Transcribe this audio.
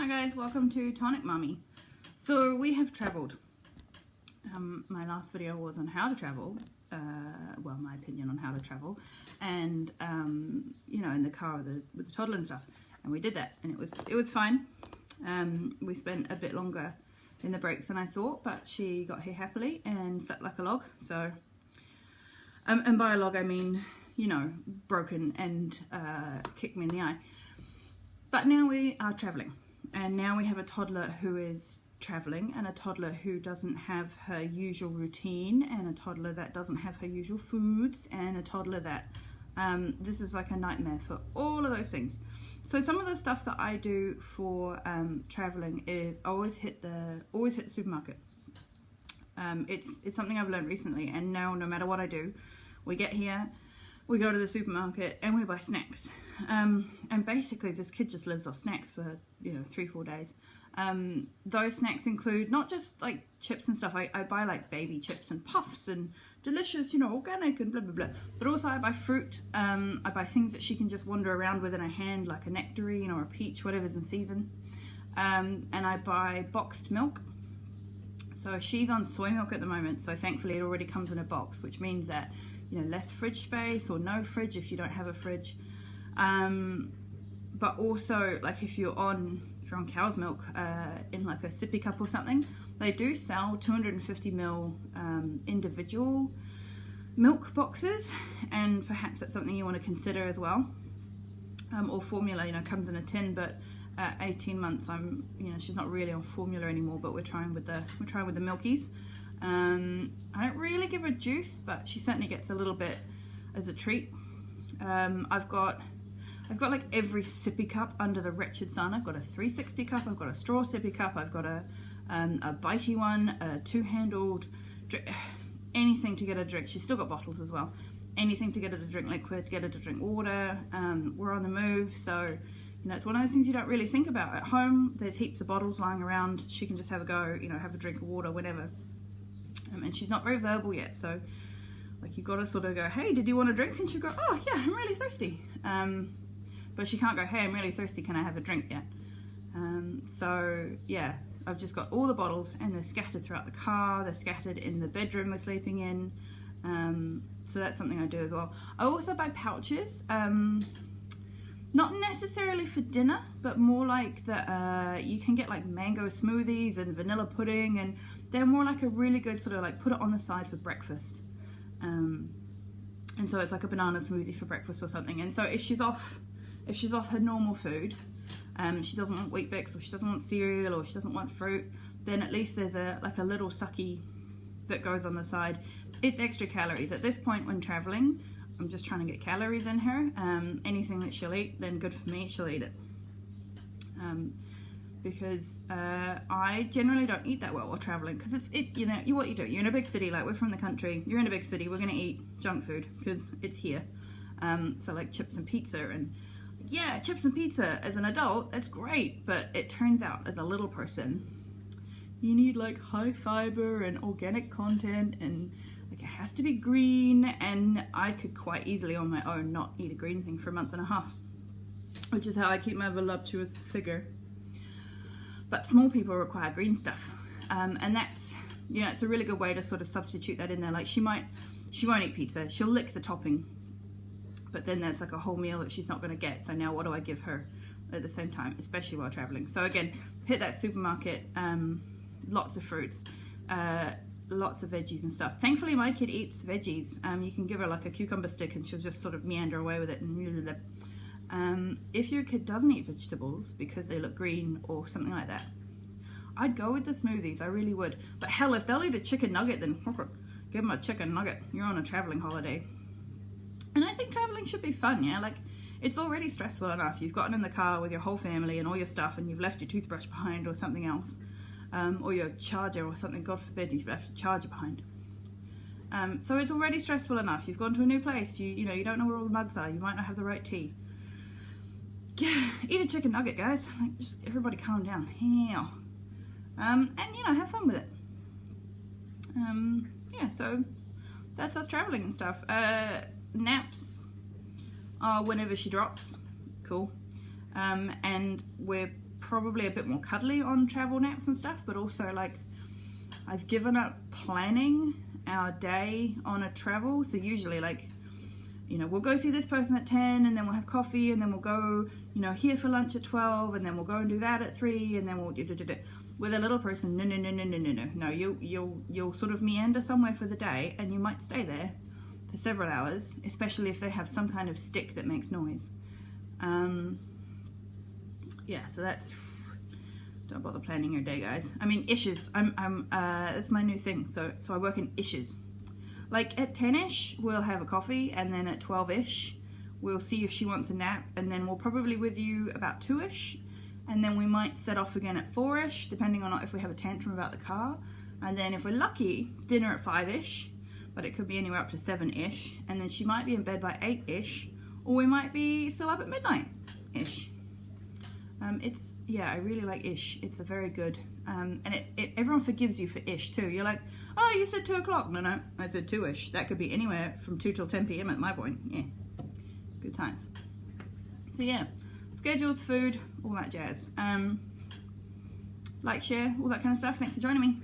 Hi guys, welcome to Tonic Mummy. So we have travelled. My last video was on how to travel, well, my opinion on how to travel, and you know, in the car with the toddler and stuff, and we did that, and it was fine. We spent a bit longer in the breaks than I thought, but she got here happily and slept like a log. So, and by a log I mean, you know, broken and kicked me in the eye. But now we are travelling. And now we have a toddler who is travelling, and a toddler who doesn't have her usual routine, and a toddler that doesn't have her usual foods, and a toddler that this is like a nightmare for all of those things. So some of the stuff that I do for travelling is always hit the supermarket. It's something I've learned recently, and now no matter what I do, we get here, we go to the supermarket and we buy snacks. And basically this kid just lives off snacks for, you know, 3-4 days. Those snacks include not just like chips and stuff. I buy like baby chips and puffs and delicious, you know, organic and blah blah blah. But also I buy fruit. I buy things that she can just wander around with in her hand, like a nectarine or a peach, whatever's in season. And I buy boxed milk. So she's on soy milk at the moment, so thankfully it already comes in a box, which means that, you know, less fridge space, or no fridge if you don't have a fridge. But also, like, if you're on cow's milk in like a sippy cup or something, they do sell 250ml individual milk boxes, and perhaps that's something you want to consider as well. Or formula, you know, comes in a tin, but at 18 months, you know, she's not really on formula anymore, but we're trying with the milkies. I don't really give her juice, but she certainly gets a little bit as a treat. I've got like every sippy cup under the wretched sun. I've got a 360 cup, I've got a straw sippy cup, I've got a bitey one, a two-handled, anything to get her to drink. She's still got bottles as well. Anything to get her to drink liquid, get her to drink water. We're on the move, so, you know, it's one of those things you don't really think about. At home, there's heaps of bottles lying around. She can just have a go, you know, have a drink of water, whenever. And she's not very verbal yet, so like you've got to sort of go, hey, did you want a drink? And she'll go, oh yeah, I'm really thirsty. But she can't go, hey, I'm really thirsty, can I have a drink yet? So yeah, I've just got all the bottles, and they're scattered throughout the car, they're scattered in the bedroom we're sleeping in. So that's something I do as well. I also buy pouches, not necessarily for dinner, but more like that you can get like mango smoothies and vanilla pudding, and they're more like a really good sort of like put it on the side for breakfast. And so it's like a banana smoothie for breakfast or something. And so if she's off her normal food, she doesn't want Weet-Bix, or she doesn't want cereal, or she doesn't want fruit, then at least there's a little sucky that goes on the side. It's extra calories. At this point when traveling, I'm just trying to get calories in her. Anything that she'll eat, then good for me, she'll eat it. Because I generally don't eat that well while traveling, because you know, what you do, you're in a big city, like we're from the country, you're in a big city, we're going to eat junk food because it's here. So like chips and pizza, and yeah, chips and pizza as an adult, that's great, but it turns out as a little person, you need like high fiber and organic content, and like it has to be green, and I could quite easily on my own not eat a green thing for a month and a half, which is how I keep my voluptuous figure. But small people require green stuff, and that's, you know, it's a really good way to sort of substitute that in there. Like she won't eat pizza, she'll lick the topping, but then that's like a whole meal that she's not going to get. So now what do I give her at the same time, especially while traveling? So again, hit that supermarket, lots of fruits, lots of veggies and stuff. Thankfully my kid eats veggies. You can give her like a cucumber stick and she'll just sort of meander away with it, and if your kid doesn't eat vegetables because they look green or something like that, I'd go with the smoothies, I really would. But hell, if they'll eat a chicken nugget, then give them a chicken nugget. You're on a traveling holiday. And I think traveling should be fun, yeah? Like, it's already stressful enough. You've gotten in the car with your whole family and all your stuff, and you've left your toothbrush behind or something else. Or your charger or something, God forbid, you've left your charger behind. So it's already stressful enough. You've gone to a new place, you know, you don't know where all the mugs are, you might not have the right tea. Yeah, eat a chicken nugget, guys. Like, just everybody calm down. Yeah. And, you know, have fun with it. Yeah, so that's us traveling and stuff. Naps are whenever she drops. Cool. And we're probably a bit more cuddly on travel naps and stuff, but also like I've given up planning our day on a travel. So usually like, you know, we'll go see this person at 10 and then we'll have coffee and then we'll go, you know, here for lunch at 12 and then we'll go and do that at 3 and then we'll do. With a little person, no, you'll sort of meander somewhere for the day and you might stay there for several hours, especially if they have some kind of stick that makes noise. Yeah, so that's, don't bother planning your day, guys. I mean, ishes, that's my new thing. So I work in ishes. Like at 10ish, we'll have a coffee, and then at 12ish, we'll see if she wants a nap, and then we'll probably with you about 2ish, and then we might set off again at 4ish, depending on if we have a tantrum about the car, and then if we're lucky, dinner at 5ish, but it could be anywhere up to 7ish, and then she might be in bed by 8ish, or we might be still up at midnight-ish. I really like ish. It's a very good, and everyone forgives you for ish too. You're like, oh, you said 2 o'clock. No, I said 2ish. That could be anywhere from 2 till 10 p.m. at my point. Yeah, good times. So yeah, schedules, food, all that jazz. Like, share, all that kind of stuff. Thanks for joining me.